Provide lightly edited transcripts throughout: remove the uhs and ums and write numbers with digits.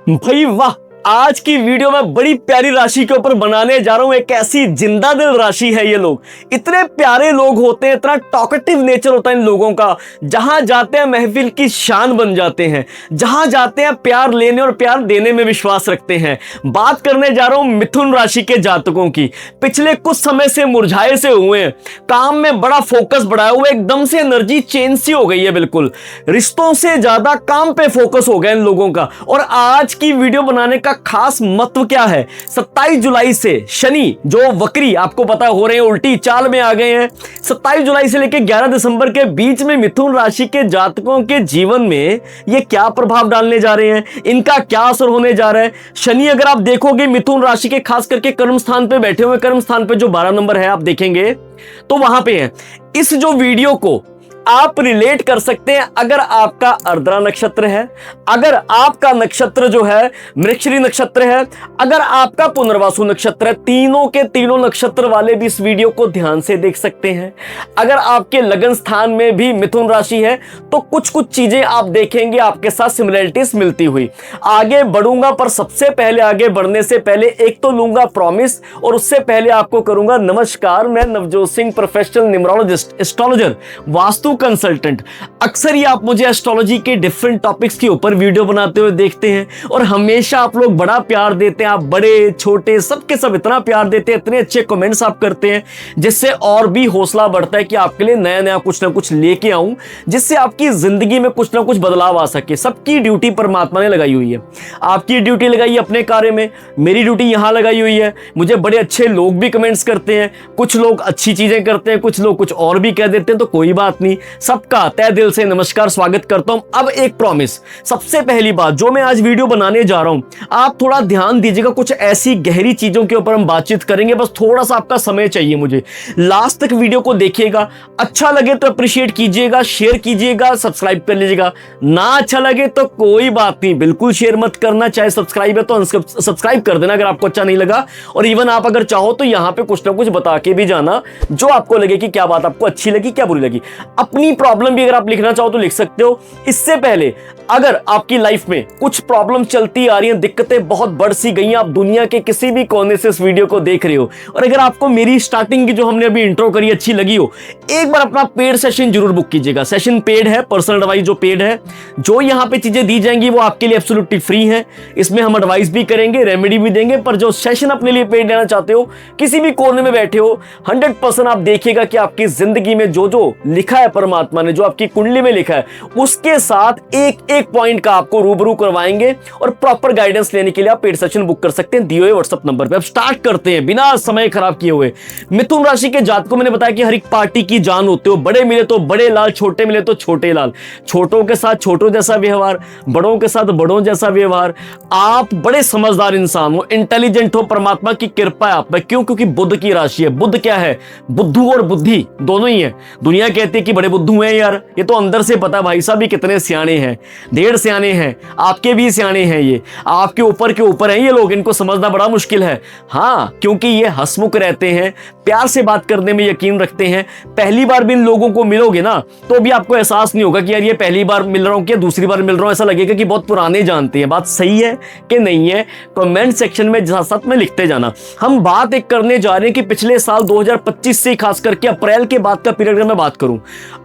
भाई वाह, आज की वीडियो में बड़ी प्यारी राशि के ऊपर बनाने जा रहा हूं। एक ऐसी जिंदा दिल राशि है ये लोग। इतने प्यारे लोग होते हैं, इतना टॉकेटिव नेचर होता है इन लोगों का। जहां जाते हैं महफिल की शान बन जाते हैं। जहां जाते हैं प्यार लेने और प्यार देने में विश्वास रखते हैं। बात करने जा रहा हूं मिथुन राशि के जातकों की। पिछले कुछ समय से मुरझाए से हुए हैं, काम में बड़ा फोकस बढ़ाया हुआ, एकदम से एनर्जी चेंज सी हो गई है। बिल्कुल रिश्तों से ज्यादा काम पे फोकस हो गया इन लोगों का। और आज की वीडियो बनाने का खास महत्व क्या है, 27 जुलाई से शनि जो वक्री आपको पता हो रहे हैं, उल्टी चाल में आ गए हैं। 27 जुलाई से लेकर 11 दिसंबर के बीच में मिथुन राशि के जातकों के जीवन में ये क्या प्रभाव डालने जा रहे हैं, इनका क्या असर होने जा रहा है। शनि अगर आप देखोगे मिथुन राशि के खास करके कर्म स्थान पे बैठे हुए, कर्म स्थान पे जो 12 नंबर है आप देखेंगे तो वहां पे है। इस जो वीडियो को आप रिलेट कर सकते हैं अगर आपका आर्द्रा नक्षत्र है, अगर आपका नक्षत्र जो है मृगशिरी नक्षत्र है, अगर आपका पुनर्वासु नक्षत्र है। तीनों के तीनों नक्षत्र वाले भी इस वीडियो को ध्यान से देख सकते हैं। अगर आपके लगन स्थान में भी मिथुन राशि है तो कुछ कुछ चीजें आप देखेंगे आपके साथ सिमिलरिटीज मिलती हुई। आगे बढ़ूंगा पर सबसे पहले आगे बढ़ने से पहले एक तो लूंगा प्रॉमिस, और उससे पहले आपको करूंगा नमस्कार। मैं Navjot Singh, professional numerologist, astrologer, vastu consultant. अक्सर ही आप मुझे एस्ट्रोलॉजी के डिफरेंट टॉपिक्स के ऊपर वीडियो बनाते हुए देखते हैं और हमेशा आप लोग बड़ा प्यार देते हैं। आप बड़े छोटे सबके सब इतना प्यार देते हैं, इतने अच्छे कमेंट्स आप करते हैं, जिससे और भी हौसला बढ़ता है कि आपके लिए नया नया कुछ ना कुछ लेके आऊं, जिससे आपकी जिंदगी में कुछ ना कुछ बदलाव आ सके। सबकी ड्यूटी परमात्मा ने लगाई हुई है। आपकी ड्यूटी लगाई है अपने कार्य में, मेरी ड्यूटी यहां लगाई हुई है। मुझे बड़े अच्छे लोग भी कमेंट्स करते हैं, कुछ लोग अच्छी चीजें करते हैं, कुछ लोग कुछ और भी कह देते हैं, तो कोई बात नहीं, सबका तहे दिल से नमस्कार, स्वागत करता हूं। अब एक प्रॉमिस, सबसे पहली बात जो मैं आज वीडियो बनाने जा रहा हूं, आप थोड़ा ध्यान दीजिएगा। कुछ ऐसी गहरी चीजों के ऊपर हम बातचीत करेंगे, बस थोड़ा सा आपका समय चाहिए मुझे। लास्ट तक वीडियो को देखिएगा, अच्छा लगे तो अप्रिशिएट कीजिएगा, शेयर कीजिएगा, सब्सक्राइब कर लीजिएगा। ना अच्छा लगे तो कोई बात नहीं, बिल्कुल शेयर मत करना। चाहे सब्सक्राइब है तो अनसब्सक्राइब कर देना अगर आपको अच्छा नहीं लगा। और इवन आप अगर चाहो तो यहां पे कुछ ना कुछ बता के भी जाना, जो आपको लगे कि क्या बात आपको अच्छी लगी, क्या बुरी लगी। अपनी प्रॉब्लम भी अगर आप लिखना चाहो तो लिख सकते हो। इससे पहले अगर आपकी लाइफ में कुछ प्रॉब्लम चलती आ रही हैं, दिक्कतें बहुत बढ़ सी गई हैं, आप दुनिया के किसी भी कोने से इस वीडियो को देख रहे हो, और अगर आपको मेरी स्टार्टिंग की जो हमने अभी इंट्रो करी अच्छी लगी हो, एक बार अपना पेड सेशन जरूर बुक कीजिएगा। सेशन पेड है, पर्सनल एडवाइस जो पेड है, जो यहां पे चीजें दी जाएंगी वो आपके लिए एब्सोल्युटली फ्री है। इसमें हम एडवाइस भी करेंगे, रेमेडी भी देंगे, पर जो सेशन अपने लिए पेड लेना चाहते हो, किसी भी कोने में बैठे हो, 100% आप देखिएगा कि आपकी जिंदगी में जो जो लिखा है परमात्मा ने, जो आपकी कुंडली में लिखा है, उसके साथ एक एक पॉइंट का आपको रूबरू करवाएंगे। और प्रॉपर गाइडेंस लेने के लिए आप पेड सेशन बुक कर सकते हैं दिए हुए व्हाट्सएप नंबर पे। अब स्टार्ट करते हैं बिना समय खराब किए हुए। मिथुन राशि के जातकों, मैंने बताया कि हर एक पार्टी की जान होते हो। बड़े मिले तो बड़े लाल, छोटे मिले तो छोटे लाल। छोटों के साथ छोटों जैसा व्यवहार, बड़ों के साथ बड़ों जैसा व्यवहार। आप बड़े समझदार इंसान हो, इंटेलिजेंट हो, परमात्मा की कृपा है आप पे। क्यों? क्योंकि बुध की राशि है। बुध क्या है? बुद्धू और बुद्धि दोनों ही है। दुनिया कहती है कि बड़े बुद्धू हैं यार, ये तो अंदर से पता भाई साहब ये कितने सियाने हैं, ढेर सियाने हैं। आपके भी सियाने हैं, ये आपके ऊपर के ऊपर हैं ये लोग, इनको समझना बड़ा मुश्किल है। हाँ, क्योंकि ये हंसमुख रहते हैं, प्यार से बात करने में यकीन रखते हैं। पहली बार भी इन लोगों को मिलोगे ना तो भी आपको एहसास नहीं होगा कि यार ये पहली बार मिल रहा हूं क्या दूसरी बार मिल रहा हूं, ऐसा लगेगा कि बहुत पुराने जानते हैं। बात सही है कि नहीं है? कमेंट सेक्शन में साथ में लिखते जाना। हम बात एक करने जा रहे हैं कि पिछले साल 2025 से खास करके अप्रैल के बाद का पीरियड अगर मैं बात करूं,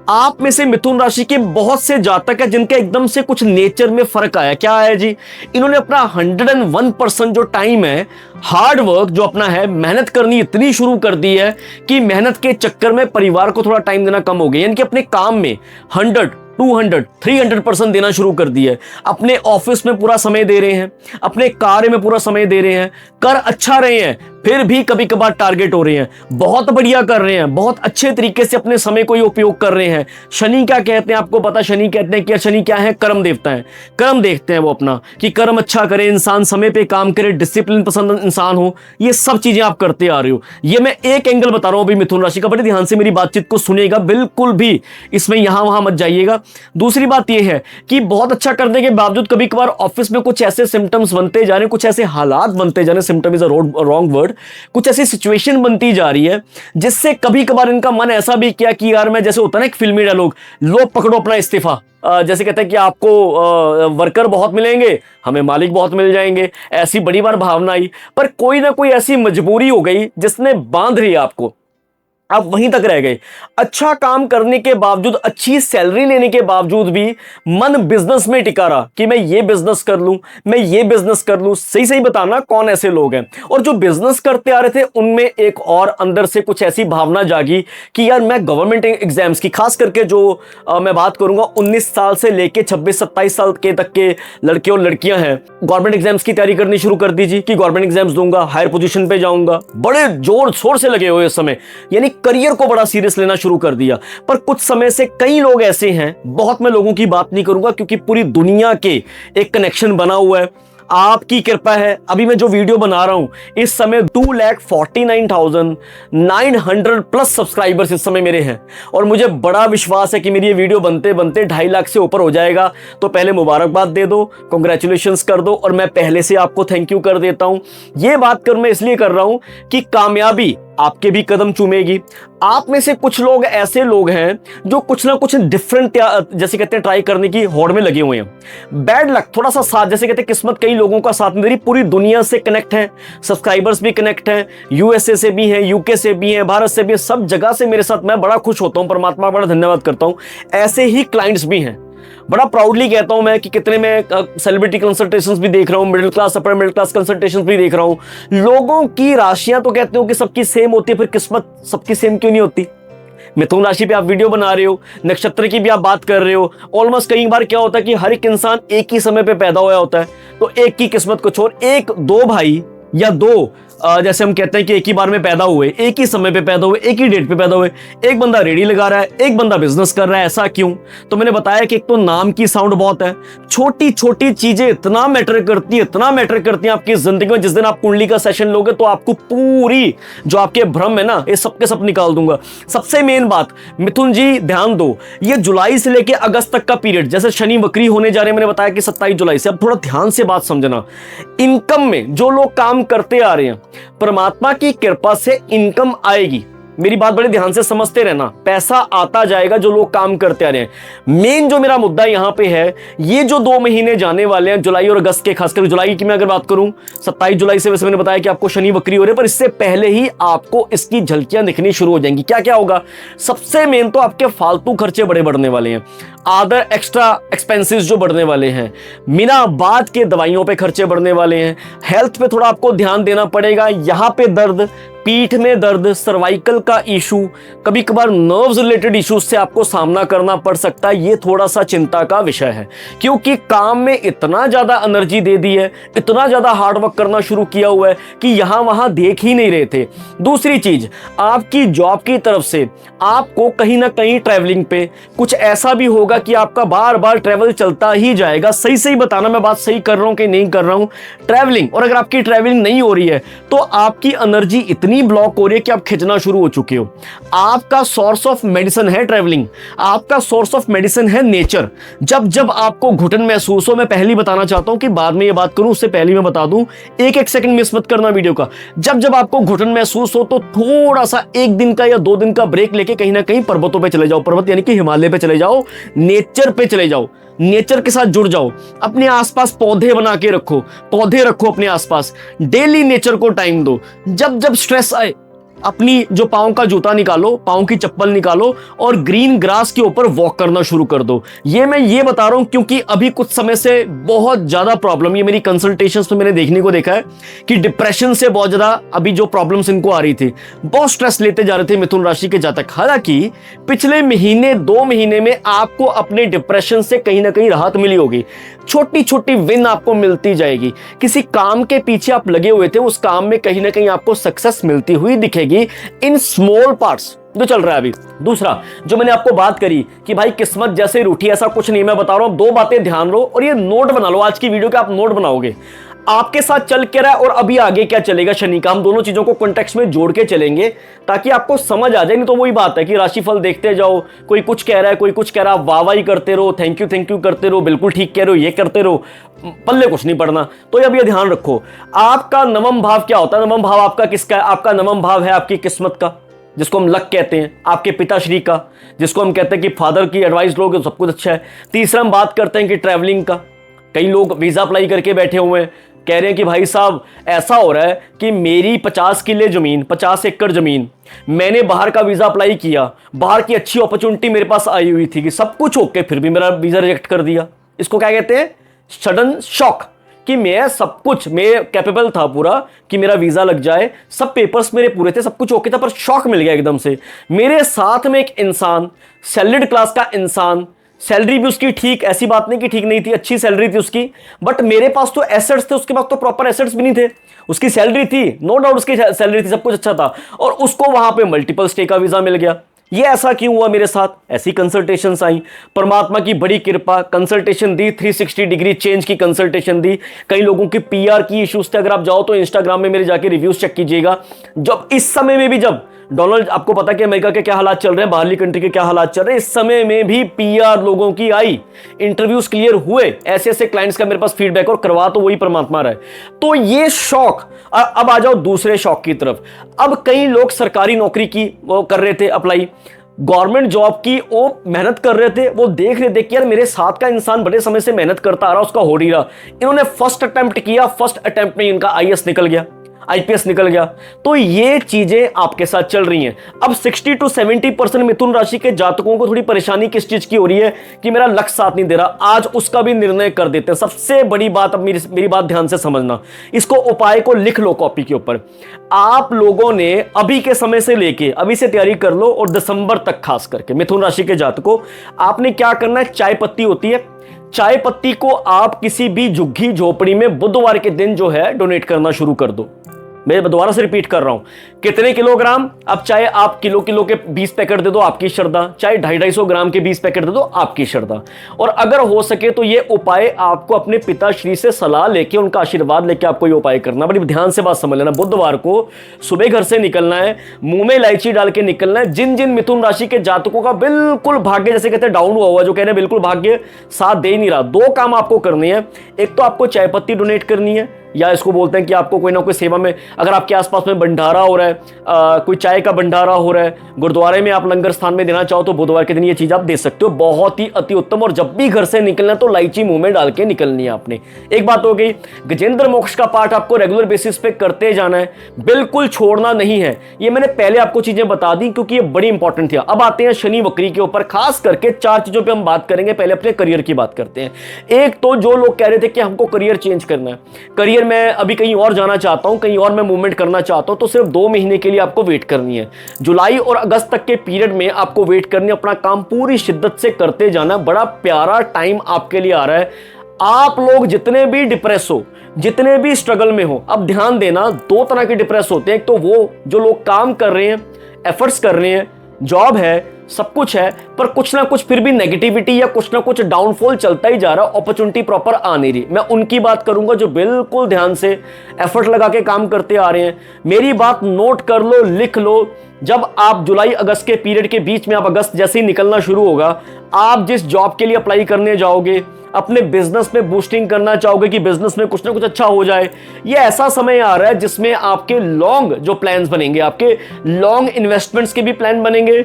आप में से मिथुन राशि के बहुत से जातक है जिनका एकदम से कुछ नेचर में फर्क आया। क्या आया जी? इन्होंने अपना 101% जो टाइम है, हार्ड वर्क जो अपना है, मेहनत करनी इतनी शुरू कर दी है कि मेहनत के चक्कर में परिवार को थोड़ा टाइम देना कम हो गया। यानी कि अपने काम में 100, 200, 300% देना शुरू कर दिया है। अपने ऑफिस में पूरा समय दे रहे हैं, अपने कार्य में पूरा समय दे रहे हैं, कर अच्छा रहे हैं, फिर भी कभी कभार टारगेट हो रहे हैं। बहुत बढ़िया कर रहे हैं, बहुत अच्छे तरीके से अपने समय को उपयोग कर रहे हैं। शनि क्या कहते हैं आपको पता? शनि कहते हैं कि शनि क्या है? कर्म देवता है। कर्म देखते हैं वो अपना कि कर्म अच्छा करे, इंसान समय पे काम करे, डिसिप्लिन पसंद इंसान हो। ये सब चीजें आप करते आ रहे हो। ये मैं एक एंगल बता रहा हूं अभी मिथुन राशि का, बड़े ध्यान से मेरी बातचीत को सुनिएगा, बिल्कुल भी इसमें यहां वहां मत जाइएगा। दूसरी बात यह है कि बहुत अच्छा करने के बावजूद कभी कभार ऑफिस में कुछ ऐसे सिम्टम्स बनते जा रहे हैं, कुछ ऐसे हालात बनते जा रहे हैं, symptom is a wrong word, forward कुछ ऐसी सिचुएशन बनती जा रही है जिससे कभी कभार इनका मन ऐसा भी किया कि यार मैं, जैसे होता है ना एक फिल्मी डायलॉग, लो पकड़ो अपना इस्तीफा, जैसे कहते हैं कि आपको वर्कर बहुत मिलेंगे, हमें मालिक बहुत मिल जाएंगे, ऐसी बड़ी बार भावना आई। पर कोई ना कोई ऐसी मजबूरी हो गई जिसने बांध रही आपको, आप वहीं तक रह गए। अच्छा काम करने के बावजूद, अच्छी सैलरी लेने के बावजूद भी मन बिजनेस में टिका रहा कि मैं ये बिजनेस कर लूं, मैं ये बिजनेस कर लूं। सही सही बताना कौन ऐसे लोग हैं। और जो बिजनेस करते आ रहे थे उनमें एक और अंदर से कुछ ऐसी भावना जागी कि यार मैं गवर्नमेंट एग्जाम्स की, खास करके जो मैं बात करूंगा 19 साल से लेके 26-27 साल के तक के लड़के और लड़कियां हैं, गवर्नमेंट एग्जाम्स की तैयारी करनी शुरू कर दीजिए कि गवर्नमेंट एग्जाम्स दूंगा, हायर पोजीशन पे जाऊंगा, बड़े जोर शोर से लगे हुए इस समय, यानी करियर को बड़ा सीरियस लेना शुरू कर दिया। पर कुछ समय से कई लोग ऐसे हैं, बहुत मैं लोगों की बात नहीं करूंगा क्योंकि पूरी दुनिया के एक कनेक्शन बना हुआ है, आपकी कृपा है। अभी मैं जो वीडियो बना रहा हूं इस समय 2,49,900 प्लस सब्सक्राइबर्स इस समय मेरे हैं और मुझे बड़ा विश्वास है कि मेरी ये वीडियो बनते बनते 2.5 लाख से ऊपर हो जाएगा। तो पहले मुबारकबाद दे दो, कांग्रेचुलेशंस कर दो और मैं पहले से आपको थैंक यू कर देता हूं। ये बात कर मैं इसलिए कर रहा हूं कि कामयाबी आपके भी कदम चूमेगी। आप में से कुछ लोग ऐसे लोग हैं जो कुछ ना कुछ डिफरेंट, जैसे कहते हैं, ट्राई करने की होड़ में लगे हुए हैं। बैड लक थोड़ा सा साथ, जैसे कहते हैं किस्मत कई लोगों का साथ मेरी पूरी दुनिया से कनेक्ट है, सब्सक्राइबर्स भी कनेक्ट हैं, यूएसए से भी हैं, यूके से भी हैं, भारत से भी, सब जगह से मेरे साथ। मैं बड़ा खुश होता हूं, परमात्मा बड़ा धन्यवाद करता हूं। ऐसे ही क्लाइंट्स भी हैं, बड़ा प्राउडली कहता हूं मैं कि कितने में सेलिब्रिटी कंसल्टेशंस भी देख रहा हूं, middle class, upper middle class consultations भी देख रहा हूं। लोगों की राशियां तो कहते हो कि सबकी सेम होती है, फिर किस्मत सबकी सेम क्यों नहीं होती? मिथुन राशि पे आप वीडियो बना रहे हो, नक्षत्र की भी आप बात कर रहे हो। ऑलमोस्ट कई बार क्या होता है कि हर एक इंसान एक ही समय पे पैदा हुआ होता है, तो एक की किस्मत कुछ और, एक दो भाई या दो, जैसे हम कहते हैं कि एक ही बार में पैदा हुए, एक ही समय पे पैदा हुए, एक ही डेट पे पैदा हुए, एक बंदा रेडी लगा रहा है, एक बंदा बिजनेस कर रहा है। ऐसा क्यों? तो मैंने बताया कि एक तो नाम की साउंड बहुत है, छोटी छोटी चीजें इतना मैटर करती है, इतना मैटर करती हैं आपकी जिंदगी में। जिस दिन आप कुंडली का सेशन लोगे तो आपको पूरी जो आपके भ्रम है ना, ये सबके सब निकाल दूंगा। सबसे मेन बात, मिथुन जी ध्यान दो, ये जुलाई से लेके अगस्त तक का पीरियड, जैसे शनि वक्री होने जा रहे हैं, मैंने बताया कि 27 जुलाई से। अब थोड़ा ध्यान से बात समझना, इनकम में जो लोग काम करते आ रहे हैं, परमात्मा की कृपा से इनकम आएगी। मेरी बात बड़े ध्यान से समझते रहना, पैसा आता जाएगा जो लोग काम करते आ रहे हैं। मेन जो मेरा मुद्दा यहां पे है, ये जो 2 महीने जाने वाले हैं, जुलाई और अगस्त के, खासकर जुलाई की मैं अगर बात करूं, 27 जुलाई से, वैसे मैंने बताया कि आपको शनि वक्री हो रहे हैं, पर इससे पहले ही आपको इसकी झलकियां दिखनी शुरू हो जाएंगी। क्या क्या होगा? सबसे मेन तो आपके फालतू खर्चे बड़े बढ़ने वाले हैं, अदर एक्स्ट्रा एक्सपेंसेस जो बढ़ने वाले हैं, बिना बात के दवाइयों पे खर्चे बढ़ने वाले हैं, हेल्थ पे थोड़ा आपको ध्यान देना पड़ेगा। यहां पे दर्द, पीठ में दर्द, सर्वाइकल का इशू, कभी कभार नर्व्स रिलेटेड इश्यूज से आपको सामना करना पड़ सकता है। ये थोड़ा सा चिंता का विषय है क्योंकि काम में इतना ज्यादा एनर्जी दे दी है, इतना ज्यादा हार्डवर्क करना शुरू किया हुआ है कि यहां वहां देख ही नहीं रहे थे। दूसरी चीज, आपकी जॉब की तरफ से आपको कहीं ना कहीं ट्रैवलिंग पे कुछ ऐसा भी होगा कि आपका बार बार ट्रैवल चलता ही जाएगा। सही सही बताना मैं बात सही कर रहा हूं कि नहीं कर रहा हूं? ट्रैवलिंग, और अगर आपकी ट्रैवलिंग नहीं हो रही है तो आपकी एनर्जी इतनी ब्लॉक हो रही है कि आप खिंचना शुरू हो चुके हो। आपका सोर्स ऑफ मेडिसिन है ट्रैवलिंग, आपका सोर्स ऑफ मेडिसिन है नेचर। जब जब आपको घुटन महसूस हो, मैं पहले ही बताना चाहता हूं कि बाद में ये बात करूं उससे पहले मैं बता दूं, एक सेकंड मिस मत करना वीडियो का। जब जब आपको घुटन महसूस हो तो थोड़ा सा 1 दिन का या 2 दिन का ब्रेक लेके कहीं ना कहीं पर्वतों पे चले जाओ, पर्वत यानी कि हिमालय पे चले जाओ, नेचर पे चले जाओ, नेचर के साथ जुड़ जाओ। अपने आसपास पौधे बना के रखो, पौधे रखो अपने आसपास, डेली नेचर को टाइम दो। जब जब स्ट्रेस आए, अपनी जो पाँव का जूता निकालो, पाँव की चप्पल निकालो और ग्रीन ग्रास के ऊपर वॉक करना शुरू कर दो। ये मैं ये बता रहा हूं क्योंकि अभी कुछ समय से बहुत ज्यादा प्रॉब्लम, ये मेरी कंसल्टेशंस में मैंने देखने को देखा है कि डिप्रेशन से बहुत ज्यादा अभी जो प्रॉब्लम्स इनको आ रही थी, बहुत स्ट्रेस लेते जा रहे थे मिथुन राशि के जातक। हालांकि पिछले महीने 2 महीने में आपको अपने डिप्रेशन से कहीं ना कहीं राहत मिली होगी, छोटी छोटी विन आपको मिलती जाएगी। किसी काम के पीछे आप लगे हुए थे, उस काम में कहीं ना कहीं आपको सक्सेस मिलती हुई दिखेगी इन स्मॉल पार्ट्स जो चल रहा है अभी। दूसरा जो मैंने आपको बात करी कि भाई किस्मत जैसे रूठी, ऐसा कुछ नहीं, मैं बता रहा हूं 2 बातें ध्यान लो और ये नोट बना लो। आज की वीडियो के आप नोट बनाओगे, आपके साथ चल के रहा है और अभी आगे क्या चलेगा शनि का, हम दोनों चीजों को कॉन्टेक्स्ट में जोड़ के चलेंगे ताकि आपको समझ आ जाए। नहीं तो वही बात है कि राशिफल देखते जाओ, कोई कुछ कह रहा है, कोई कुछ कह रहा है, वाह वाही करते रहो, थैंक यू करते रहो, बिल्कुल ठीक कह रहे हो, ये करते रहो, पल्ले कुछ नहीं पड़ना। तो अब ये ध्यान रखो, आपका नवम भाव क्या होता है? नवम भाव आपका किसका है? आपका नवम भाव है आपकी किस्मत का, जिसको हम लक कहते हैं, आपके पिताश्री का, जिसको हम कहते हैं कि फादर की एडवाइस लोगे तो सब कुछ अच्छा है। तीसरा हम बात करते हैं कि ट्रैवलिंग का, कई लोग वीजा अप्लाई करके बैठे हुए हैं, कह रहे हैं कि भाई साहब ऐसा हो रहा है कि मेरी 50 किले जमीन, 50 एकड़ जमीन, मैंने बाहर का वीजा अप्लाई किया, बाहर की अच्छी अपॉर्चुनिटी मेरे पास आई हुई थी कि सब कुछ ओके, फिर भी मेरा वीजा रिजेक्ट कर दिया। इसको क्या कहते हैं? सडन शॉक, कि मैं सब कुछ, मैं कैपेबल था पूरा कि मेरा वीजा लग जाए, सब पेपर्स मेरे पूरे थे, सब कुछ ओके था, पर शॉक मिल गया एकदम से। मेरे साथ में एक इंसान, सैलरीड क्लास का इंसान, सैलरी भी उसकी ठीक, ऐसी बात नहीं कि ठीक नहीं थी, अच्छी सैलरी थी उसकी, बट मेरे पास तो एसेट्स थे, उसके पास तो प्रॉपर एसेट्स भी नहीं थे। उसकी सैलरी थी, नो डाउट उसकी सैलरी थी, सब कुछ अच्छा था, और उसको वहां पे मल्टीपल स्टे का वीजा मिल गया। ये ऐसा क्यों हुआ मेरे साथ? ऐसी कंसल्टेशंस आई, परमात्मा की बड़ी कृपा, कंसल्टेशन दी, 360 डिग्री चेंज की कंसल्टेशन दी। कई लोगों के पीआर की इश्यूज थे, अगर आप जाओ तो इंस्टाग्राम में मेरे जाके रिव्यूज चेक कीजिएगा। जब इस समय में भी, जब डोनाल्ड, आपको पता कि अमेरिका के क्या हालात चल रहे हैं, बाहरली कंट्री के क्या हालात चल रहे हैं, इस समय में भी पीआर लोगों की आई, इंटरव्यूज क्लियर हुए, ऐसे ऐसे क्लाइंट्स का मेरे पास फीडबैक, और करवा तो वही परमात्मा रहा है। तो ये शौक। अब आ जाओ दूसरे शौक की तरफ। अब कई लोग सरकारी नौकरी की वो कर रहे थे अप्लाई, गवर्नमेंट जॉब की वो मेहनत कर रहे थे, वो देख रहे थे कि यार मेरे साथ का इंसान बड़े समय से मेहनत करता आ रहा, उसका हो नहीं रहा। इन्होंने फर्स्ट अटेम्प्ट किया, फर्स्ट अटेम्प्ट में इनका आईएएस निकल गया, आईपीएस निकल गया। तो ये चीजें आपके साथ चल रही हैं। अब 60 to 70% मिथुन राशि के जातकों को थोड़ी परेशानी किस चीज की हो रही है कि मेरा लक साथ नहीं दे रहा। आज उसका भी निर्णय कर देते हैं। सबसे बड़ी बात, अब मेरी बात ध्यान से समझना, इसको उपाय को लिख लो कॉपी के ऊपर। आप लोगों ने अभी के समय से लेके अभी से तैयारी कर लो, और दिसंबर तक खास करके मिथुन राशि के जातकों, आपने क्या करना है? चाय पत्ती होती है, चाय पत्ती को आप किसी भी झुग्गी झोपड़ी में बुधवार के दिन जो है डोनेट करना शुरू कर दो। मैं दोबारा से रिपीट कर रहा हूं, कितने किलोग्राम? अब चाहे आप किलो के 20 पैकेट दे दो, आपकी श्रद्धा, चाहे 250 ग्राम के 20 पैकेट दे दो, आपकी श्रद्धा। और अगर हो सके तो ये उपाय आपको अपने पिताश्री से सलाह लेके, उनका आशीर्वाद लेके आपको ये उपाय करना। बड़ी ध्यान से बात समझ लेना। बुधवार को सुबह घर से निकलना है, मुंह में इलायची डाल के निकलना है। जिन जिन मिथुन राशि के जातकों का बिल्कुल भाग्य, जैसे कहते हैं डाउन हुआ, जो कह रहे हैं बिल्कुल भाग्य साथ दे नहीं रहा, दो काम आपको करने हैं। एक तो आपको चाय पत्ती डोनेट करनी है, या इसको बोलते हैं कि आपको कोई ना कोई सेवा में, अगर आपके आसपास में भंडारा हो रहा है, कोई चाय का भंडारा हो रहा है, गुरुद्वारे में आप लंगर स्थान में देना चाहो तो बुधवार के दिन ये चीज आप दे सकते हो। बहुत ही अति उत्तम। और जब भी घर से निकलना तो इलायची मुंह में डाल के निकलनी है आपने। एक बात हो गई। गजेंद्र मोक्ष का पाठ आपको रेगुलर बेसिस पे करते जाना है, बिल्कुल छोड़ना नहीं है। ये मैंने पहले आपको चीजें बता दी क्योंकि ये बड़ी इंपॉर्टेंट थी। अब आते हैं शनि वक्री के ऊपर। खास करके 4 चीजों पर हम बात करेंगे। पहले अपने करियर की बात करते हैं। एक तो जो लोग कह रहे थे कि हमको करियर चेंज करना है, करियर में अभी कहीं और जाना चाहता हूं, कहीं और मैं मूवमेंट करना चाहता हूं, तो सिर्फ 2 महीने के लिए आपको वेट करनी है। जुलाई और अगस्त तक के पीरियड में आपको वेट करनी है। अपना काम पूरी शिद्दत से करते जाना। बड़ा प्यारा टाइम आपके लिए आ रहा है। आप लोग जितने भी डिप्रेस हो, जितने भी स्ट्रगल में हो, अब ध्यान देना, 2 तरह के डिप्रेस होते हैं। एक तो वो जो लोग काम कर रहे हैं, एफर्ट्स कर रहे हैं, जॉब है, सब कुछ है, पर कुछ ना कुछ फिर भी नेगेटिविटी या कुछ ना कुछ डाउनफॉल चलता ही जा रहा है, अपॉर्चुनिटी प्रॉपर आ नहीं रही। मैं उनकी बात करूंगा जो बिल्कुल ध्यान से एफर्ट लगा के काम करते आ रहे हैं। मेरी बात नोट कर लो, लिख लो। जब आप जुलाई अगस्त के पीरियड के बीच में, आप अगस्त जैसे ही निकलना शुरू होगा, आप जिस जॉब के लिए अप्लाई करने जाओगे, अपने बिजनेस में बूस्टिंग करना चाहोगे कि बिजनेस में कुछ ना कुछ अच्छा हो जाए, ये ऐसा समय आ रहा है जिसमें आपके लॉन्ग जो प्लान्स बनेंगे, आपके लॉन्ग इन्वेस्टमेंट्स के भी प्लान बनेंगे।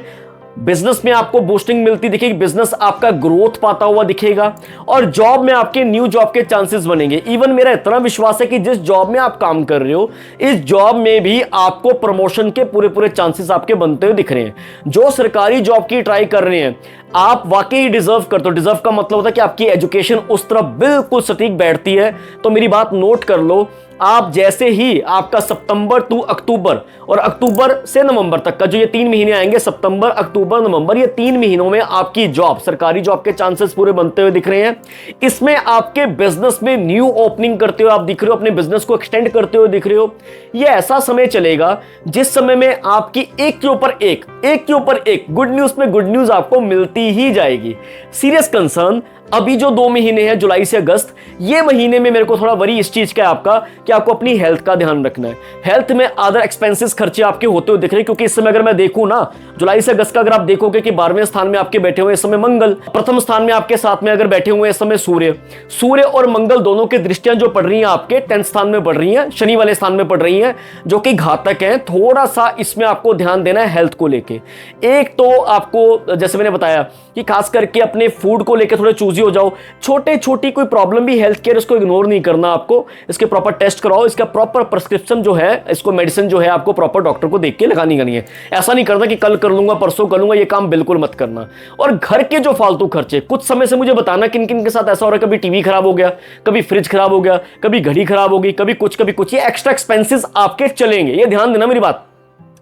बिजनेस में आपको बूस्टिंग मिलती दिखेगी, बिजनेस आपका ग्रोथ पाता हुआ दिखेगा, और जॉब में आपके न्यू जॉब के चांसेस बनेंगे। इवन मेरा इतना विश्वास है कि जिस जॉब में आप काम कर रहे हो, इस जॉब में भी आपको प्रमोशन के पूरे चांसेस आपके बनते हुए दिख रहे हैं। जो सरकारी जॉब की ट्राई कर रहे हैं, आप वाकई डिजर्व करते हो। डिजर्व का मतलब होता है कि आपकी एजुकेशन उस तरफ बिल्कुल सटीक बैठती है। तो मेरी बात नोट कर लो। आप जैसे ही आपका सितंबर टू अक्टूबर और अक्टूबर से नवंबर तक का जो ये 3 महीने आएंगे, सितंबर, अक्टूबर, नवंबर, ये 3 महीनों में आपकी जॉब, सरकारी जॉब के चांसेस पूरे बनते हुए दिख रहे हैं। इसमें आपके बिजनेस में न्यू ओपनिंग करते हुए आप दिख रहे हो, अपने बिजनेस को एक्सटेंड करते हुए दिख रहे हो। ये ऐसा समय चलेगा जिस समय में आपकी एक के ऊपर एक गुड न्यूज में गुड न्यूज आपको मिलती ही जाएगी। सीरियस कंसर्न अभी जो 2 महीने हैं जुलाई से अगस्त, ये महीने में मेरे को थोड़ा वरी इस चीज का है आपका कि आपको अपनी हेल्थ का ध्यान रखना है। हेल्थ में अदर एक्सपेंसेस खर्चे आपके होते हुए दिख रहे हैं, क्योंकि इस समय अगर मैं देखूं ना, जुलाई से अगस्त का अगर आप देखोगे कि 12वें स्थान में आपके बैठे हुए इस समय मंगल, प्रथम स्थान में आपके साथ में अगर बैठे हुए इस समय सूर्य और मंगल दोनों की दृष्टियां जो पड़ रही हैं आपके 10th स्थान में पड़ रही हैं, शनि वाले स्थान में पड़ रही हैं, जो कि घातक है। थोड़ा सा इसमें आपको ध्यान देना है हेल्थ को लेके। एक तो आपको जैसे मैंने बताया कि खास करके अपने फूड को लेकर थोड़े चूजी हो जाओ। छोटे छोटी कोई प्रॉब्लम भी हेल्थ केयर, इसको इग्नोर नहीं करना आपको, इसके प्रॉपर टेस्ट कराओ, इसका प्रॉपर प्रिस्क्रिप्शन जो है, इसको मेडिसिन जो है आपको प्रॉपर डॉक्टर को देख के लगानी करनी है। ऐसा नहीं करना कि कल कर लूंगा परसों कर लूंगा, ये काम बिल्कुल मत करना। और घर के जो फालतू खर्चे, कुछ समय से मुझे बताना किन किन के साथ ऐसा हो रहा है, कभी टीवी खराब हो गया, कभी फ्रिज खराब हो गया, कभी घड़ी खराब होगी, कभी कुछ, ये एक्स्ट्रा एक्सपेंसेस आपके चलेंगे, ये ध्यान देना मेरी बात।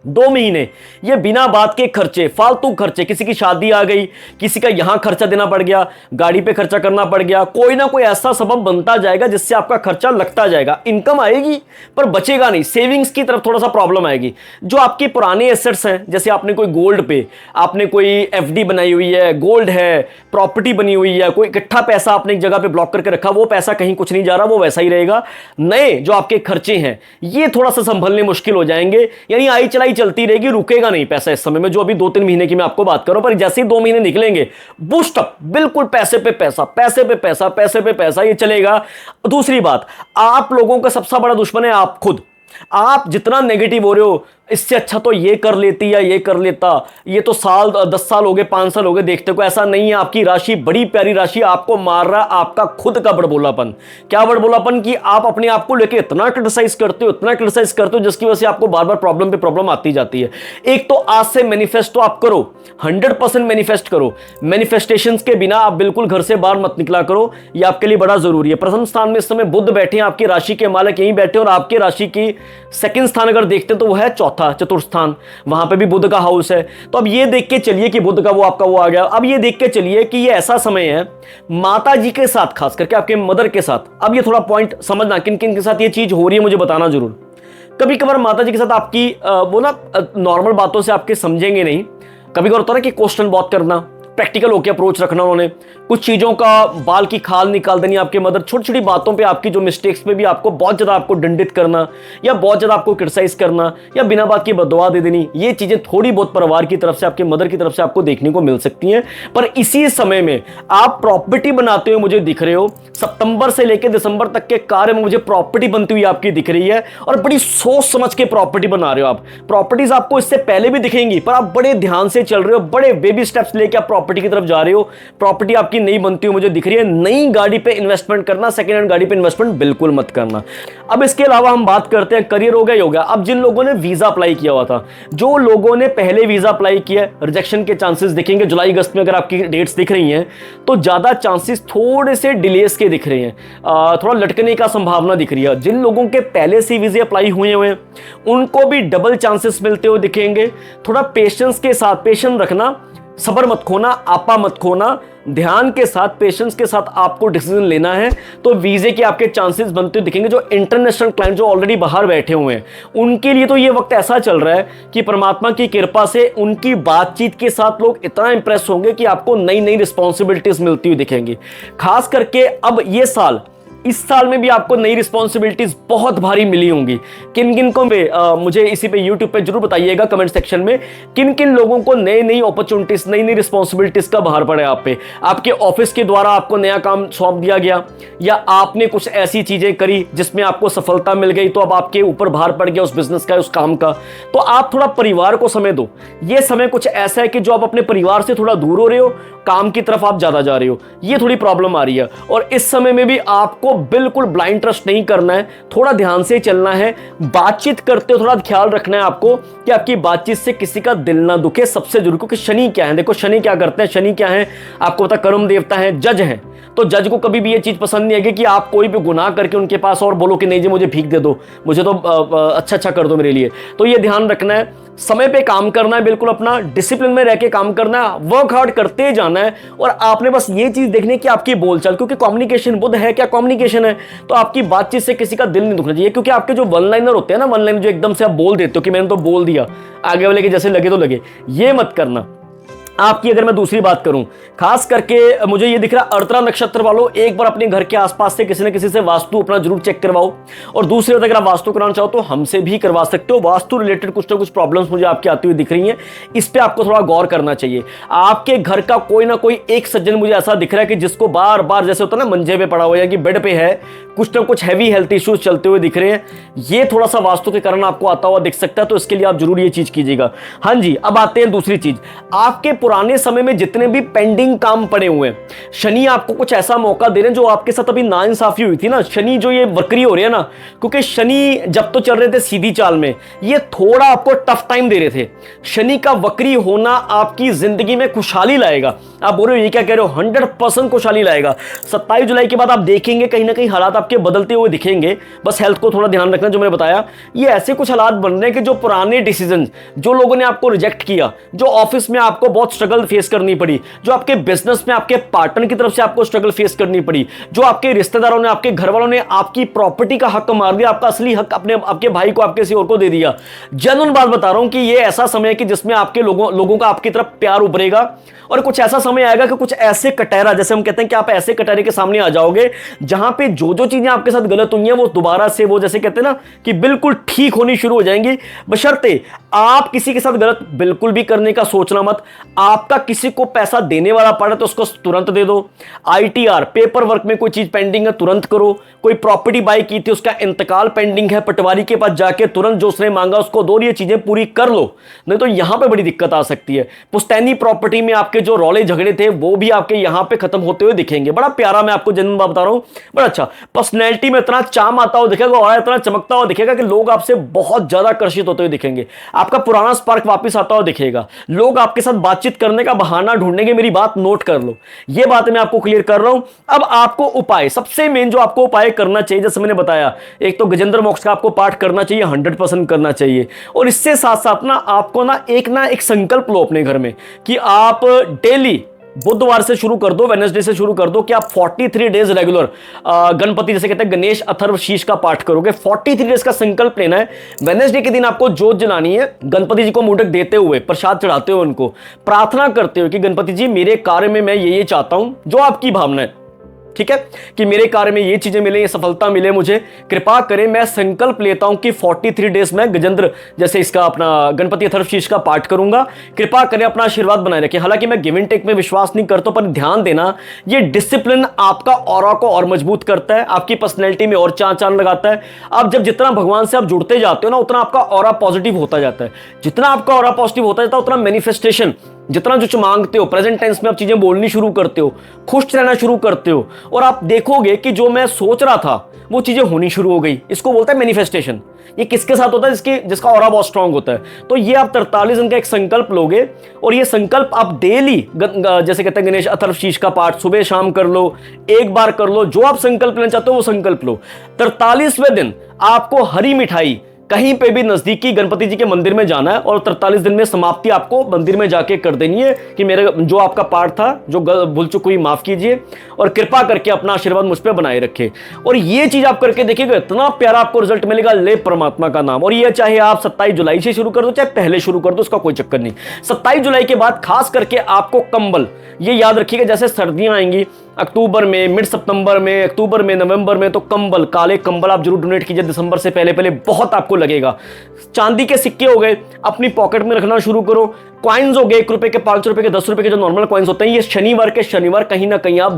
2 महीने ये बिना बात के खर्चे, फालतू खर्चे, किसी की शादी आ गई, किसी का यहां खर्चा देना पड़ गया, गाड़ी पे खर्चा करना पड़ गया, कोई ना कोई ऐसा सबब बनता जाएगा जिससे आपका खर्चा लगता जाएगा। इनकम आएगी पर बचेगा नहीं, सेविंग्स की तरफ थोड़ा सा प्रॉब्लम आएगी। जो आपके पुराने एसेट्स हैं, जैसे आपने कोई गोल्ड पे, आपने कोई एफडी बनाई हुई है, गोल्ड है, प्रॉपर्टी बनी हुई है, कोई इकट्ठा पैसा आपने एक जगह पे ब्लॉक करके रखा, वो पैसा कहीं कुछ नहीं जा रहा, वो वैसा ही रहेगा। नए जो आपके खर्चे हैं ये थोड़ा सा संभलने मुश्किल हो जाएंगे, यानी आई चलाई चलती रहेगी, रुकेगा नहीं पैसा इस समय में। जो अभी 2-3 महीने की मैं आपको बात करूं, पर जैसे ही 2 महीने निकलेंगे बूस्ट अप, बिल्कुल पैसे पे पैसा, पैसे पे पैसा, पैसे पे पैसा, ये चलेगा। दूसरी बात, आप लोगों का सबसे बड़ा दुश्मन है आप खुद। आप जितना नेगेटिव हो रहे हो, इससे अच्छा तो ये कर लेती या ये कर लेता, ये तो 10 साल हो गए, 5 साल हो गए देखते को। ऐसा नहीं है, आपकी राशि बड़ी प्यारी राशि आपको मार रहा है आपका खुद का बड़बोलापन। क्या बड़बोलापन कि आप अपने आप को लेके इतना क्रिटिसाइज करते हो, इतना क्रिटिसाइज करते हो, जिसकी वजह से आपको बार बार प्रॉब्लम पे प्रॉब्लम आती जाती है। एक तो आज से मैनिफेस्ट तो आप करो, 100% मैनिफेस्ट करो। मैनिफेस्टेशन के बिना आप बिल्कुल घर से बाहर मत निकला करो, ये आपके लिए बड़ा जरूरी है। प्रथम स्थान में इस समय बुध बैठे हैं, आपकी राशि के मालिक यहीं बैठे, और आपकी राशि की सेकंड स्थान अगर देखते तो वो है चतुर्थ स्थान, वहां पे भी बुध का हाउस है। तो अब ये देख के चलिए कि बुध का वो आपका वो आ गया। अब ये देख के चलिए कि ये ऐसा समय है माता जी के साथ, खास करके आपके मदर के साथ। अब ये थोड़ा पॉइंट समझना, किन किन के साथ ये चीज हो रही है मुझे बताना जरूर। कभी कभार माता जी के साथ आपकी वो ना नॉर्मल बातों से आपके समझेंगे नहीं, कभी कभार होता है ना कि क्वेश्चन बहुत करना, प्रैक्टिकल होकर अप्रोच रखना, उन्होंने कुछ चीज़ों का बाल की खाल निकाल देनी आपके मदर, छोटी छोटी बातों पे आपकी जो मिस्टेक्स पे भी आपको बहुत ज़्यादा आपको दंडित करना, या बहुत ज़्यादा आपको क्रिटिसाइज करना, या बिना बात की बददुआ दे देनी। ये चीज़ें थोड़ी बहुत परिवार की तरफ से, आपके मदर की तरफ से आपको देखने को मिल सकती हैं। पर इसी समय में आप प्रॉपर्टी बनाते हुए मुझे दिख रहे हो। सितंबर से लेकर दिसंबर तक के कार्य में मुझे प्रॉपर्टी बनती हुई आपकी दिख रही है, और बड़ी सोच समझ के प्रॉपर्टी बना रहे हो आप। प्रॉपर्टीज आपको इससे पहले भी दिखेंगी, पर आप बड़े ध्यान से चल रहे हो, बड़े बेबी स्टेप्स लेके आप प्रॉपर्टी की तरफ जा रहे हो। प्रॉपर्टी आपकी नई बनती हुई मुझे दिख रही है। नई गाड़ी पे इन्वेस्टमेंट करना, सेकंड हैंड गाड़ी पे इन्वेस्टमेंट बिल्कुल मत करना। अब इसके अलावा हम बात करते हैं करियर हो गया। अब जिन लोगों ने वीजा अप्लाई किया हुआ था, जो लोगों ने पहले वीजा अप्लाई किया, रिजेक्शन के चांसेस दिखेंगे। जुलाई अगस्त में अगर आपकी डेट्स दिख रही हैं तो ज्यादा चांसेस थोड़े से डिलेस के दिख रहे हैं, थोड़ा लटकने का संभावना दिख रही है। जिन लोगों के पहले से वीजे अप्लाई हुए हुए उनको भी डबल चांसेस मिलते हुए दिखेंगे। थोड़ा पेशेंस के साथ, पेशेंस रखना, सबर मत खोना, आपा मत खोना, ध्यान के साथ, पेशेंस के साथ आपको डिसीजन लेना है, तो वीजे के आपके चांसेस बनते हुए दिखेंगे। जो इंटरनेशनल क्लाइंट जो ऑलरेडी बाहर बैठे हुए हैं, उनके लिए तो ये वक्त ऐसा चल रहा है कि परमात्मा की कृपा से उनकी बातचीत के साथ लोग इतना इंप्रेस होंगे कि आपको नई नई रिस्पॉन्सिबिलिटीज मिलती हुई दिखेंगी। खास करके अब ये साल, इस साल में भी आपको नई रिस्पॉन्सिबिलिटीज बहुत भारी मिली होंगी। किन किन को मुझे इसी पे यूट्यूब पे जरूर बताइएगा कमेंट सेक्शन में, किन किन लोगों को नई नई अपॉर्चुनिटीज, नई नई रिस्पॉन्सिबिलिटीज का भार पड़े आप पे। आपके ऑफिस के द्वारा आपको नया काम सौंप दिया गया, या आपने कुछ ऐसी चीजें करी जिसमें आपको सफलता मिल गई, तो अब आपके ऊपर भार पड़ गया उस बिजनेस का, उस काम का। तो आप थोड़ा परिवार को समय दो। ये समय कुछ ऐसा है कि जो आप अपने परिवार से थोड़ा दूर हो रहे हो, काम की तरफ आप ज्यादा जा रहे हो, ये थोड़ी प्रॉब्लम आ रही है। और इस समय में भी आपको बिल्कुल ब्लाइंड ट्रस्ट नहीं करना है, थोड़ा ध्यान से चलना है। बातचीत करते हो थोड़ा ख्याल रखना है आपको कि आपकी बातचीत से किसी का दिल ना दुखे, सबसे जरूरी। क्योंकि शनि क्या है, देखो शनि क्या करते हैं, शनि क्या है आपको पता, कर्म देवता है, जज है। तो जज को कभी भी ये चीज पसंद नहीं आएगी कि आप कोई भी गुनाह करके उनके पास और बोलो कि नहीं जी मुझे भीख दे दो, मुझे तो अच्छा कर दो मेरे लिए। तो ये ध्यान रखना है, समय पे काम करना है, बिल्कुल अपना डिसिप्लिन में रह के काम करना है, वर्क हार्ड करते जाना है। और आपने बस ये चीज देखनी है कि आपकी बोलचाल, क्योंकि कम्युनिकेशन बुध है, क्या कम्युनिकेशन है, तो आपकी बातचीत से किसी का दिल नहीं दुखना चाहिए। क्योंकि आपके जो वन लाइनर होते हैं ना, वन लाइनर जो एकदम से आप बोल देते हो कि मैंने तो बोल दिया, आगे वाले के जैसे लगे तो लगे, ये मत करना। आपकी अगर मैं दूसरी बात करूं, खास करके मुझे ये दिख रहा है अर्द्रा नक्षत्र वालों, एक बार अपने घर के आसपास से किसी न किसी से वास्तु अपना जरूर चेक करवाओ। और दूसरी बात, अगर आप वास्तु कराना चाहो तो हमसे भी करवा सकते हो। वास्तु रिलेटेड कुछ ना कुछ प्रॉब्लम्स मुझे आपकी आती हुई दिख रही हैं, इस पे आपको थोड़ा गौर करना चाहिए। आपके घर का कोई ना कोई एक सज्जन मुझे ऐसा दिख रहा है कि जिसको बार बार जैसे होता है ना, मंजे पे पड़ा हुआ या कि बेड पे है, कुछ ना कुछ हैवी हेल्थ इश्यूज चलते हुए दिख रहे हैं। ये थोड़ा सा वास्तु के कारण आपको आता हुआ दिख सकता है, तो इसके लिए आप जरूर ये चीज कीजिएगा। हाँ जी, अब आते हैं दूसरी चीज। आपके पुराने समय में जितने भी पेंडिंग काम पड़े हुए हैं, शनि आपको कुछ ऐसा मौका दे रहे हैं जो आपके साथ अभी नाइंसाफी हुई थी ना, शनि जो ये वक्री हो रहे हैं ना, क्योंकि शनि जब तो चल रहे थे सीधी चाल में, ये थोड़ा आपको टफ टाइम दे रहे थे। शनि का वक्री होना आपकी जिंदगी में खुशहाली लाएगा। आप बोल रहे हो ये क्या कह रहे हो, 100% खुशहाली लाएगा। 27 जुलाई के बाद आप देखेंगे कहीं ना कहीं हालात आपके बदलते हुए दिखेंगे। बस हेल्थ को थोड़ा ध्यान रखना, जो मैंने बताया। ये ऐसे कुछ हालात बन रहे हैं कि जो पुराने डिसीजन, जो लोगों ने आपको रिजेक्ट किया, जो ऑफिस में आपको बहुत स्ट्रगल फेस करनी पड़ी, जो आपके बिजनेस में आपके पार्टनर की तरफ से आपको स्ट्रगल फेस करनी पड़ी, जो आपके रिश्तेदारों ने, आपके घर वालों ने आपकी प्रॉपर्टी का हक मार दिया, आपका असली हक अपने आपके भाई को, आपके किसी और को दे दिया। जनरल बात बता रहा हूं कि ये ऐसा समय है कि जिसमें आपके लोगों का आपकी तरफ प्यार उभरेगा। और कुछ ऐसा समय आएगा कि कुछ ऐसे कटहरा, जैसे हम कहते हैं कि आप ऐसे कटहरे के सामने आ जाओगे जहां पे जो जो चीजें आपके साथ गलत हुई हैं वो दोबारा से, वो जैसे कहते हैं ना कि बिल्कुल ठीक होनी शुरू हो जाएंगी। बशर्ते आप किसी के साथ गलत बिल्कुल भी करने का सोचना मत। आपका किसी को पैसा देने वाला पड़ा तो उसको तुरंत दे दो। ITR पेपर वर्क में कोई चीज पेंडिंग है तुरंत करो। कोई प्रॉपर्टी बाय की थी उसका इंतकाल पेंडिंग है, पटवारी के पास जाके तुरंत जो उसने मांगा उसको दो, ये चीजें पूरी कर लो, नहीं तो यहां पे बड़ी दिक्कत आ सकती है। पुश्तैनी प्रॉपर्टी में आपके जो रौले झगड़े थे वो भी आपके यहां पे खत्म होते हुए दिखेंगे। बड़ा प्यारा, मैं आपको जन्म बता रहा हूं, बड़ा अच्छा। पर्सनैलिटी में इतना चाम आता हुआ दिखेगा और इतना चमकता हुआ दिखेगा कि लोग आपसे बहुत ज्यादा आकर्षित होते हुए दिखेंगे। आपका पुराना स्पार्क वापस आता हुआ दिखेगा। लोग आपके साथ बातचीत करने का बहाना ढूंढेंगे। मेरी बात नोट कर लो, ये बात मैं आपको क्लियर कर रहा हूं। अब आपको उपाय, सबसे मेन जो आपको उपाय करना चाहिए, जैसे मैंने बताया, एक तो गजेंद्र मोक्ष का आपको पाठ करना चाहिए, 100% करना चाहिए। और इससे साथ साथ ना आपको ना एक संकल्प लो अपने घर में कि आप डेली बुधवार से शुरू कर दो, वेडनेसडे से शुरू कर दो कि आप 43 डेज रेगुलर गणपति, जैसे कहते हैं गणेश अथर्व शीष का पाठ करोगे। 43 डेज का संकल्प लेना है। वेडनेसडे के दिन आपको जोत जलानी है, गणपति जी को मोदक देते हुए, प्रसाद चढ़ाते हुए, उनको प्रार्थना करते हुए कि गणपति जी मेरे कार्य में मैं ये चाहता हूं, जो आपकी भावना है, ठीक है, कि मेरे कार्य में ये चीजें मिले, ये सफलता मिले, मुझे कृपा करें। मैं संकल्प लेता हूं कि 43 डेज में गजेंद्र जैसे इसका अपना गणपति अथर्वशीष का पाठ करूंगा। कृपा करें, अपना आशीर्वाद बनाए रखें। हालांकि मैं गिव एंड टेक में विश्वास नहीं करता, पर ध्यान देना, ये डिसिप्लिन आपका ऑरा को और मजबूत करता है, आपकी पर्सनैलिटी में और चांद लगाता है। आप जब जितना भगवान से आप जुड़ते जाते हो ना, उतना आपका ऑरा पॉजिटिव होता जाता है। जितना आपका ऑरा पॉजिटिव होता जाता है, उतना मैनिफेस्टेशन, जितना जो मांगते हो, प्रेजेंट टेंस में आप चीजें बोलनी शुरू करते हो, खुश रहना शुरू करते हो, और आप देखोगे कि जो मैं सोच रहा था वो चीजें होनी शुरू हो गई। इसको बोलते हैं मैनिफेस्टेशन। ये किसके साथ होता है? जिसका ऑरा बहुत स्ट्रांग होता है। तो ये आप 43 दिन का एक संकल्प लोगे, और ये संकल्प आप डेली, जैसे कहते हैं गणेश अथर्वशीष का पाठ सुबह शाम कर लो, एक बार कर लो, जो आप संकल्प लेना चाहते हो वो संकल्प लो। 43वें दिन आपको हरी मिठाई कहीं पे भी नजदीकी गणपति जी के मंदिर में जाना है, और 43 दिन में समाप्ति आपको मंदिर में जाके कर देनी है कि मेरे जो आपका पाठ था, जो भूल चूक हुई माफ कीजिए, और कृपा करके अपना आशीर्वाद मुझ पे बनाए रखे। और ये चीज आप करके देखिएगा, इतना प्यारा आपको रिजल्ट मिलेगा, ले परमात्मा का नाम। और ये चाहे आप 27 जुलाई से शुरू कर दो, चाहे पहले शुरू कर दो, उसका कोई चक्कर नहीं। 27 जुलाई के बाद खास करके आपको कंबल, ये याद रखिएगा, जैसे सर्दियां आएंगी अक्टूबर में, मिड सितंबर में, अक्टूबर में, नवंबर में, तो कंबल, काले कंबल आप जरूर डोनेट कीजिए दिसंबर से पहले पहले, बहुत आपको लगेगा। चांदी के सिक्के हो गए, अपनी पॉकेट में रखना शुरू करो। कॉइन्स हो गए, 1 रुपए के, 5 रुपए के, 10 रुपए के जो नॉर्मल कॉइन्स होते हैं, ये शनिवार के शनिवार कहीं ना कहीं आप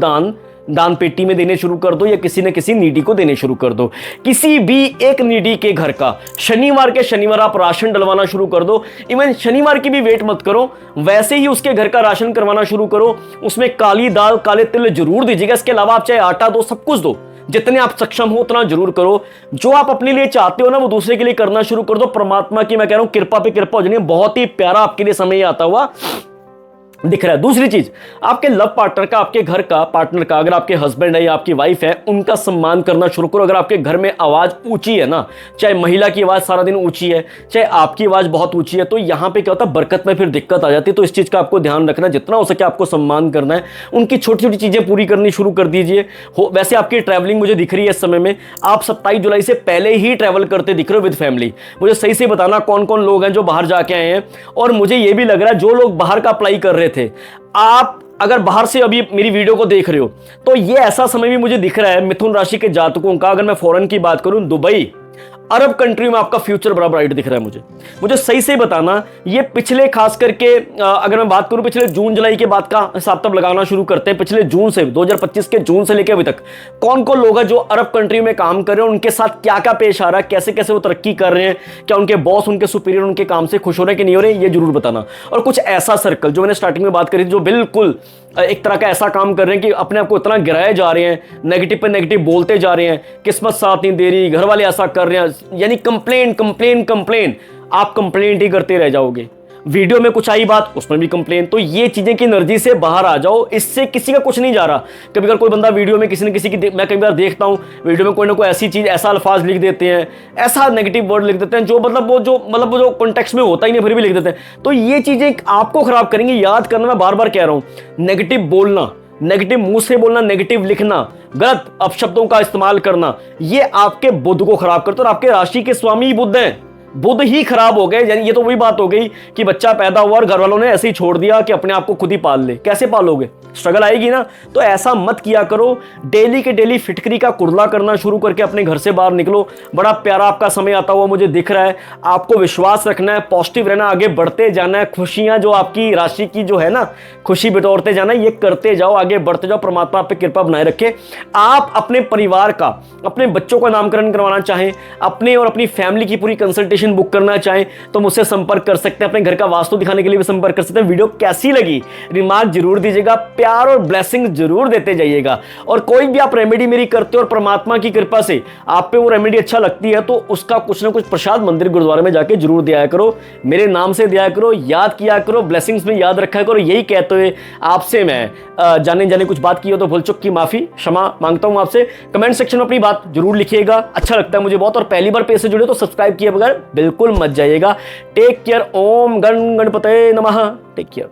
दान पेटी में देने शुरू कर दो, या किसी न किसी नीडी को देने शुरू कर दो। किसी भी एक नीडी के घर का शनिवार के शनिवार आप राशन डलवाना शुरू कर दो। इवन शनिवार की भी वेट मत करो, वैसे ही उसके घर का राशन करवाना शुरू करो। उसमें काली दाल, काले तिल जरूर दीजिएगा। इसके अलावा आप चाहे आटा दो, सब कुछ दो, जितने आप सक्षम हो उतना जरूर करो। जो आप अपने लिए चाहते हो ना, वो दूसरे के लिए करना शुरू कर दो। परमात्मा की मैं कह रहा हूं कृपा पे कृपा हो जानी। बहुत ही प्यारा आपके लिए समय आता हुआ दिख रहा है। दूसरी चीज, आपके लव पार्टनर का, आपके घर का पार्टनर का, अगर आपके हस्बैंड है या आपकी वाइफ है, उनका सम्मान करना शुरू करो। अगर आपके घर में आवाज ऊंची है ना, चाहे महिला की आवाज सारा दिन ऊंची है, चाहे आपकी आवाज बहुत ऊंची है, तो यहां पे क्या होता है, बरकत में फिर दिक्कत आ जाती है। तो इस चीज का आपको ध्यान रखना, जितना हो सके आपको सम्मान करना है। उनकी छोटी छोटी चीजें पूरी करनी शुरू कर दीजिए। वैसे आपकी ट्रैवलिंग मुझे दिख रही है इस समय में, आप 27 जुलाई से पहले ही ट्रैवल करते दिख रहे हो विद फैमिली। मुझे सही से बताना कौन कौन लोग हैं जो बाहर जाके आए हैं। और मुझे यह भी लग रहा है जो लोग बाहर का अप्लाई कर रहे रहे थे। आप अगर बाहर से अभी मेरी वीडियो को देख रहे हो तो ये ऐसा समय भी मुझे दिख रहा है मिथुन राशि के जातकों का, अगर मैं फॉरेन की बात करूं, दुबई, अरब कंट्री में आपका फ्यूचर बड़ा ब्राइट दिख रहा है। मुझे सही से बताना, ये पिछले खास करके अगर मैं बात करूं पिछले जून जुलाई के बाद का हिसाब तब लगाना शुरू करते हैं, पिछले जून से 2025 के जून से लेकर अभी तक कौन कौन लोग हैं जो अरब कंट्री में काम कर रहे हैं, उनके साथ क्या क्या पेश आ रहा है, कैसे कैसे वो तरक्की कर रहे हैं, क्या उनके बॉस, उनके सुपीरियर उनके काम से खुश हो रहे हैं कि नहीं हो रहे, ये जरूर बताना। और कुछ ऐसा सर्कल जो मैंने स्टार्टिंग में बात करी थी, जो बिल्कुल एक तरह का ऐसा काम कर रहे हैं कि अपने आप को इतना गिराए जा रहे हैं, नेगेटिव पे नेगेटिव बोलते जा रहे हैं, किस्मत साथ नहीं दे रही, घर वाले ऐसा कर रहे हैं, यानी कंप्लेन कंप्लेन कंप्लेन, आप कंप्लेंट ही करते रह जाओगे। वीडियो में कुछ आई बात, उसमें भी कंप्लेन। तो ये चीजें की एनर्जी से बाहर आ जाओ, इससे किसी का कुछ नहीं जा रहा। कभी अगर कोई बंदा वीडियो में किसी न किसी की, मैं कई बार देखता हूं वीडियो में कोई ना कोई ऐसी चीज, ऐसा अल्फाज लिख देते हैं, ऐसा नेगेटिव वर्ड लिख देते हैं जो वो जो कॉन्टेक्स्ट में होता ही नहीं, फिर भी लिख देते हैं। तो ये चीजें आपको खराब करेंगी। याद करना, मैं बार बार कह रहा हूं, नेगेटिव बोलना, नेगेटिव मुंह से बोलना, नेगेटिव लिखना, गलत अपशब्दों का इस्तेमाल करना, ये आपके बुद्ध को खराब करता है। और आपके राशि के स्वामी बुद्ध हैं, बुद्ध ही खराब हो गए। यानी ये तो वही बात हो गई कि बच्चा पैदा हुआ और घर वालों ने ऐसे ही छोड़ दिया कि अपने आप को खुद ही पाल ले। कैसे पालोगे? स्ट्रगल आएगी ना। तो ऐसा मत किया करो। डेली के डेली फिटकरी का कुर्ला करना शुरू करके अपने घर से बाहर निकलो। बड़ा प्यारा आपका समय आता हुआ मुझे दिख रहा है। आपको विश्वास रखना है, पॉजिटिव रहना, आगे बढ़ते जाना है। खुशियां जो आपकी राशि की जो है ना, खुशी बिटोरते जाना, ये करते जाओ, आगे बढ़ते जाओ। परमात्मा आप पे कृपा बनाए रखे। आप अपने परिवार का, अपने बच्चों का नामकरण करवाना चाहें, अपने और अपनी फैमिली की पूरी कंसल्टेशन बुक करना चाहें तो मुझसे संपर्क कर सकते हैं। अपने घर का वास्तु दिखाने के लिए भी संपर्क कर सकते हैं। वीडियो कैसी लगी रिमार्क जरूर दीजिएगा, प्यार और ब्लेसिंग जरूर देते जाइएगा। और कोई भी आप रेमेडी मेरी करते हो और परमात्मा की कृपा से आप पे वो रेमेडी अच्छा लगती है तो उसका कुछ ना कुछ प्रसाद मंदिर गुरुद्वारे में जाके जरूर दिया करो, मेरे नाम से दिया करो, याद किया करो, ब्लेसिंग्स में याद रखा करो। यही कहते हुए आपसे मैं जाने कुछ बात की हो तो भूल चुक की माफी, क्षमा मांगता हूं आपसे। कमेंट सेक्शन में अपनी बात जरूर लिखिएगा, अच्छा लगता है मुझे बहुत। और पहली बार पेज से जुड़े तो सब्सक्राइब किए बगैर बिल्कुल मत जाइएगा। Take care. ओम गण गणपते नमः। Take care.